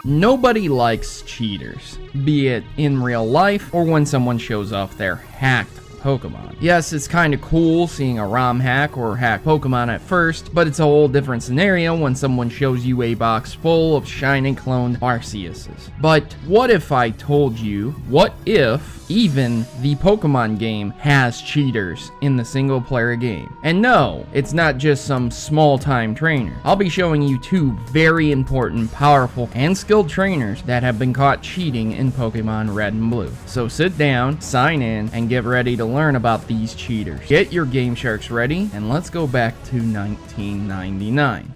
Nobody likes cheaters, be it in real life or when someone shows off their hacked Pokemon. Yes, it's kind of cool seeing a ROM hack or hack Pokemon at first, but it's a whole different scenario when someone shows you a box full of shiny cloned Arceuses. But what if I told you, what if even the Pokemon game has cheaters in the single player game? And no, it's not just some small time trainer. I'll be showing you two very important, powerful, and skilled trainers that have been caught cheating in Pokemon Red and Blue. So sit down, sign in, and get ready to learn about these cheaters. Get your Game Sharks ready, and let's go back to 1999.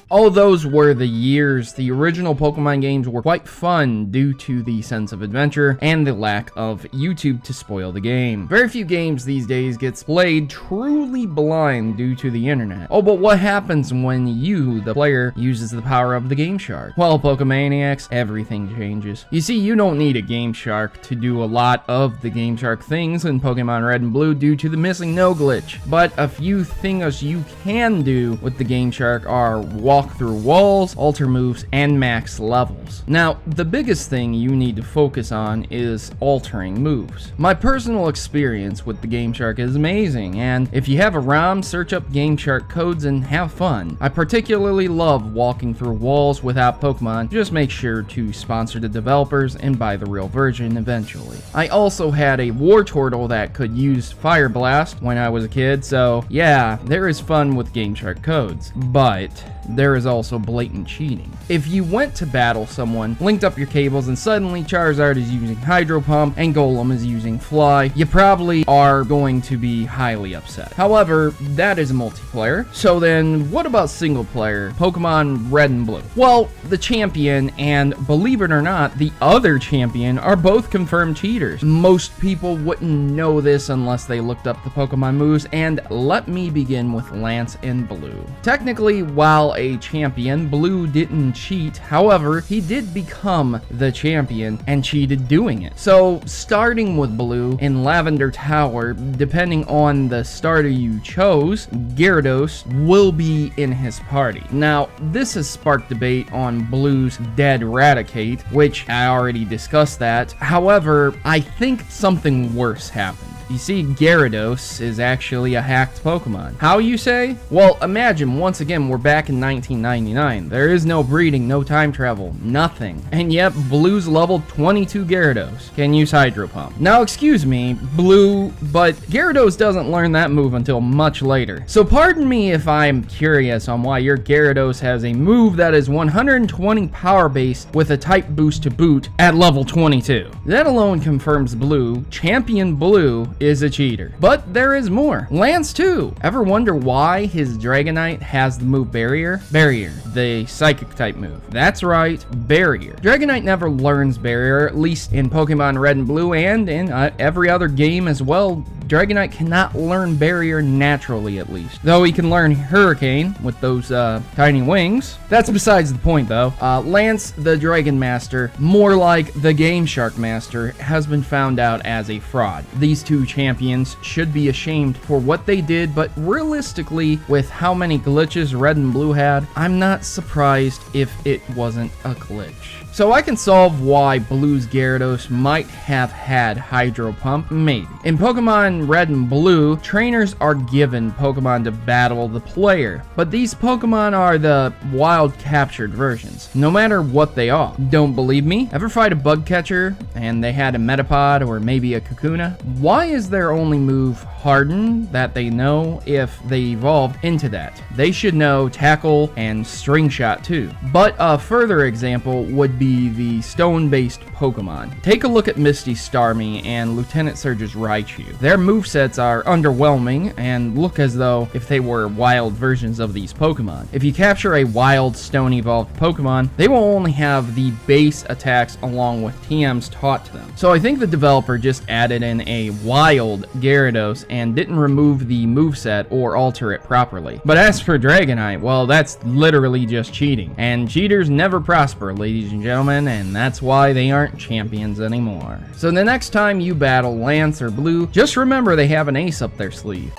Oh, those were the years. The original Pokemon games were quite fun due to the sense of adventure and the lack of YouTube to spoil the game. Very few games these days gets played truly blind due to the internet. Oh, but what happens when you, the player, uses the power of the Game Shark? Well, Pokemaniacs, everything changes. You see, you don't need a Game Shark to do a lot of the Game Shark things in Pokemon Red and Blue due to the missing no glitch. But a few things you can do with the Game Shark are walk through walls, alter moves, and max levels. Now, the biggest thing you need to focus on is altering moves. My personal experience with the Game Shark is amazing, and if you have a ROM, search up Game Shark codes and have fun. I particularly love walking through walls without Pokemon. Just make sure to sponsor the developers and buy the real version eventually. I also had a Wartortle that could use Fire Blast when I was a kid, so yeah, there is fun with Game Shark codes, but there is also blatant cheating. If you went to battle someone, linked up your cables, and suddenly Charizard is using Hydro Pump and Golem is using Fly, you probably are going to be highly upset. However, that is multiplayer. So then, what about single player Pokemon Red and Blue? Well, the champion and, believe it or not, the other champion are both confirmed cheaters. Most people wouldn't know this unless they looked up the Pokemon moves, and let me begin with Lance in Blue. Technically, while a champion, Blue didn't cheat. However, he did become the champion and cheated doing it. So, starting with Blue in Lavender Tower, depending on the starter you chose, Gyarados will be in his party. Now, this has sparked debate on Blue's Dead Raticate, which I already discussed that. However, I think something worse happened. You see, Gyarados is actually a hacked Pokemon. How, you say? Well, imagine, once again, we're back in 1999. There is no breeding, no time travel, nothing. And yet, Blue's level 22 Gyarados can use Hydro Pump. Now, excuse me, Blue, but Gyarados doesn't learn that move until much later. So pardon me if I'm curious on why your Gyarados has a move that is 120 power base with a type boost to boot at level 22. That alone confirms Blue, Champion Blue, is a cheater. But there is more. Lance too. Ever wonder why his Dragonite has the move Barrier? Barrier, the Psychic type move. That's right, Barrier. Dragonite never learns Barrier, at least in Pokemon Red and Blue and in every other game as well. Dragonite cannot learn Barrier naturally, at least. Though he can learn Hurricane with those tiny wings. That's besides the point, though. Lance, the Dragon Master, more like the Game Shark Master, has been found out as a fraud. These two champions should be ashamed for what they did, but realistically, with how many glitches Red and Blue had, I'm not surprised if it wasn't a glitch. So I can solve why Blue's Gyarados might have had Hydro Pump, maybe. In Pokemon Red and Blue, trainers are given Pokemon to battle the player, but these Pokemon are the wild captured versions, no matter what they are. Don't believe me? Ever fight a bug catcher and they had a Metapod or maybe a Kakuna? Why is their only move Harden that they know if they evolved into that? They should know Tackle and String Shot too. But a further example would be the stone-based Pokemon. Take a look at Misty Starmie and Lieutenant Surge's Raichu. Their movesets are underwhelming and look as though if they were wild versions of these Pokemon. If you capture a wild stone-evolved Pokemon, they will only have the base attacks along with TMs taught to them. So I think the developer just added in a wild Gyarados and didn't remove the moveset or alter it properly. But as for Dragonite, well, that's literally just cheating. And cheaters never prosper, ladies and gentlemen, and that's why they aren't champions anymore. So the next time you battle Lance or Blue, just remember they have an ace up their sleeve.